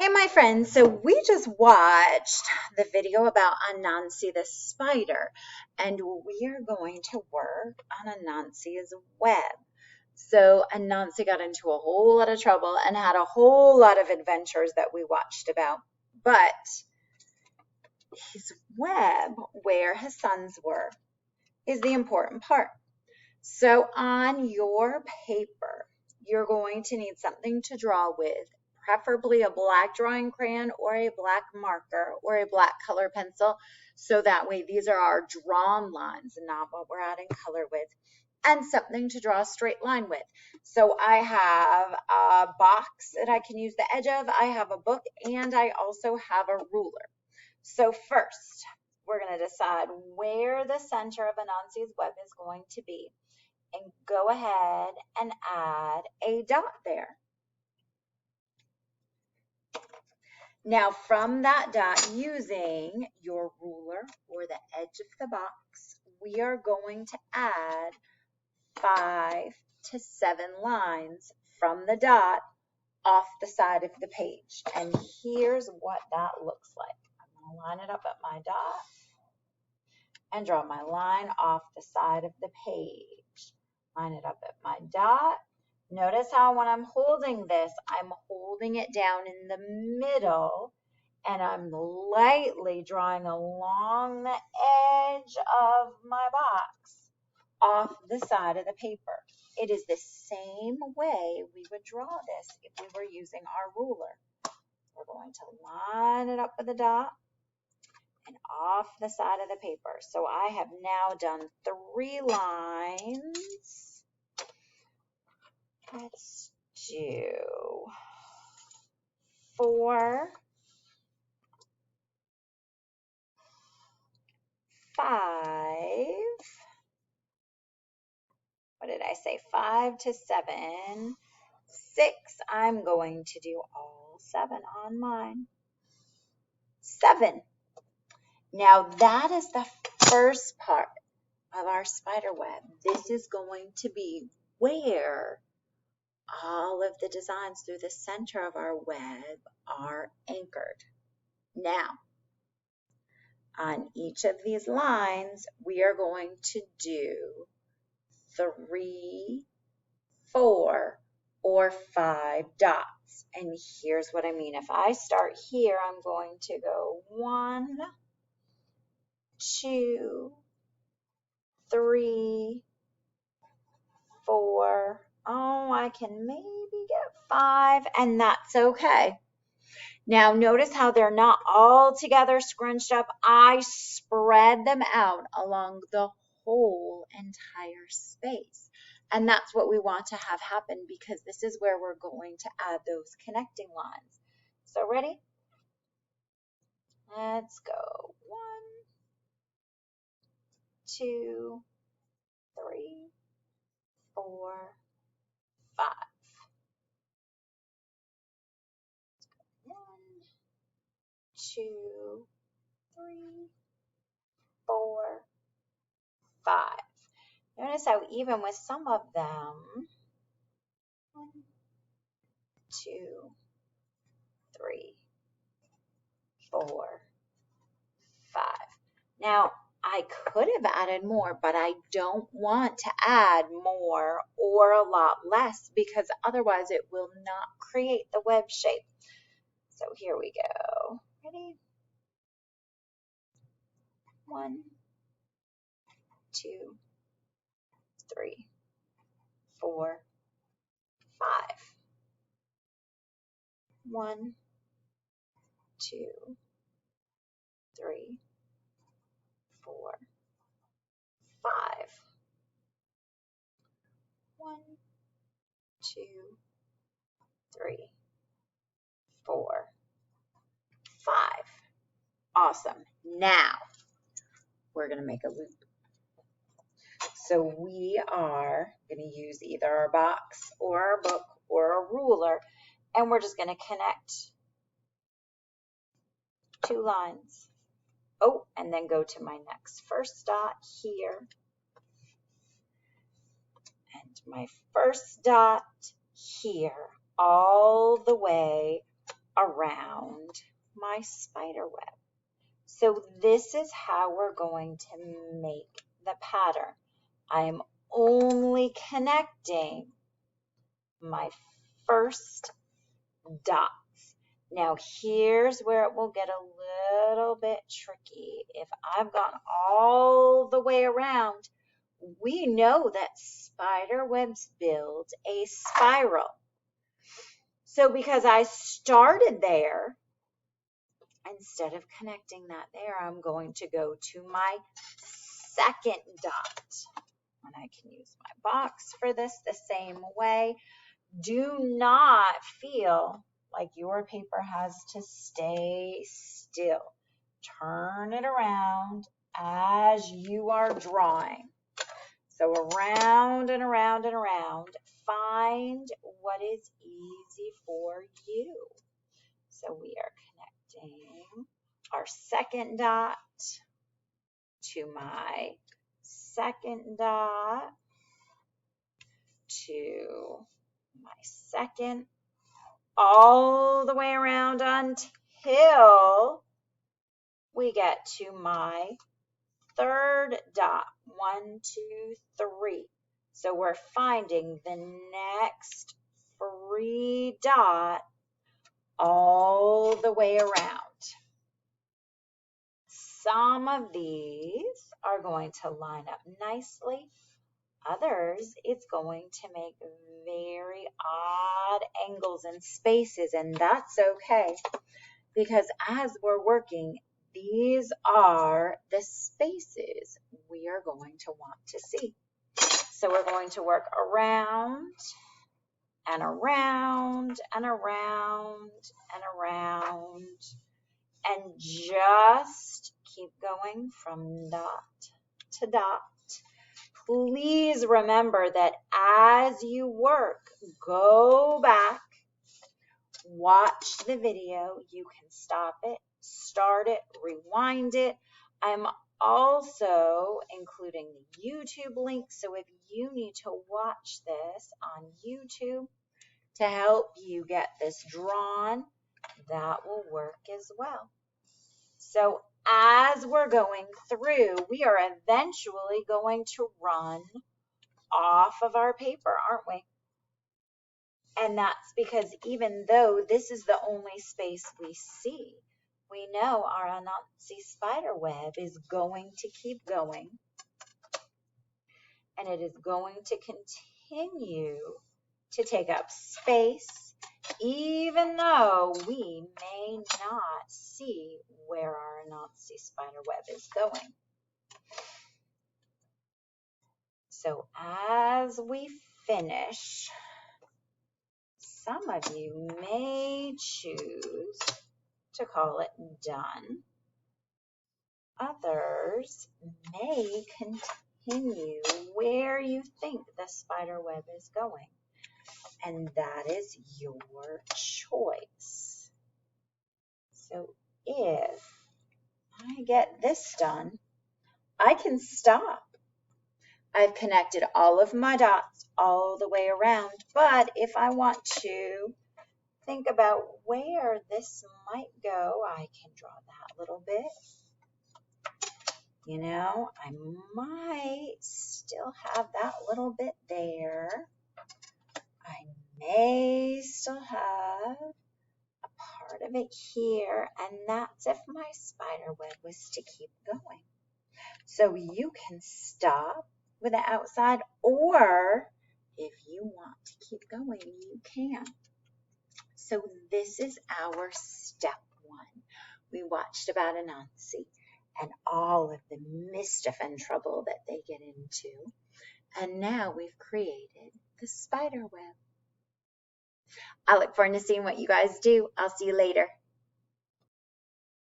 Hey, my friends, so we just watched the video about Anansi the spider, and we are going to work on Anansi's web. So Anansi got into a whole lot of trouble and had a whole lot of adventures that we watched about, but his web, where his sons were, is the important part. So on your paper, you're going to need something to draw with, preferably a black drawing crayon or a black marker or a black color pencil. So that way these are our drawn lines, not what we're adding color with, and something to draw a straight line with. So I have a box that I can use the edge of, I have a book, and I also have a ruler. So first, we're going to decide where the center of Anansi's web is going to be, and go ahead and add a dot there. Now from that dot, using your ruler or the edge of the box, we are going to add 5 to 7 lines from the dot off the side of the page. And here's what that looks like. I'm going to line it up at my dot and draw my line off the side of the page. Line it up at my dot. Notice how when I'm holding this, I'm holding it down in the middle, and I'm lightly drawing along the edge of my box off the side of the paper. It is the same way we would draw this if we were using our ruler. We're going to line it up with a dot and off the side of the paper. So I have now done 3 lines. Let's do 4, 5. What did I say? 5 to 7. 6. I'm going to do all 7 on mine. 7. Now that is the first part of our spider web. This is going to be where all of the designs through the center of our web are anchored. Now, on each of these lines, we are going to do 3, 4, or 5 dots. And here's what I mean. If I start here, I'm going to go 1, 2, 3, 4. Oh, I can maybe get 5, and that's okay. Now notice how they're not all together scrunched up. I spread them out along the whole entire space. And that's what we want to have happen, because this is where we're going to add those connecting lines. So ready? Let's go. 1, 2, 3, 4, 5. 1, 2, 3, 4, 5. Notice how even with some of them, 1, 2, 3, 4, 5. Now, I could have added more, but I don't want to add more or a lot less, because otherwise it will not create the web shape. So here we go. Ready? 1, 2, 3, 4, 5. 1, 2, 3, 4, 5. 1, 2, 3, 4, 5. Awesome. Now we're going to make a loop. So we are going to use either our box or our book or a ruler, and we're just going to connect 2 lines. Oh, and then go to my next first dot here, and my first dot here, all the way around my spider web. So this is how we're going to make the pattern. I am only connecting my first dots. Now here's where it will get a little bit tricky. If I've gone all the way around, we know that spider webs build a spiral. So because I started there, instead of connecting that there, I'm going to go to my second dot. And I can use my box for this the same way. Do not feel like your paper has to stay still. Turn it around as you are drawing. So around and around and around, find what is easy for you. So we are connecting our second dot to my second dot to my second, all the way around until we get to my third dot. 1, 2, 3. So we're finding the next 3 dots all the way around. Some of these are going to line up nicely. Others, it's going to make very odd angles and spaces, and that's okay, because as we're working, these are the spaces we are going to want to see. So we're going to work around and around and around and around, and just keep going from dot to dot. Please remember that as you work, go back, watch the video. You can stop it, start it, rewind it. I'm also including the YouTube link, so if you need to watch this on YouTube to help you get this drawn, that will work as well. So as we're going through, we are eventually going to run off of our paper, aren't we? And that's because even though this is the only space we see, we know our Anansi spider web is going to keep going, and it is going to continue to take up space, even though we may not see where our Anansi spider web is going. So as we finish, some of you may choose to call it done. Others may continue where you think the spider web is going, and that is your choice. So if I get this done, I can stop. I've connected all of my dots all the way around, but if I want to think about where this might go, I can draw that little bit. You know, I might still have that little bit there. I may still have a part of it here, and that's if my spider web was to keep going. So you can stop with the outside, or if you want to keep going, you can. So this is our step 1. We watched about Anansi and all of the mischief and trouble that they get into. And now we've created the spider web. I look forward to seeing what you guys do. I'll see you later.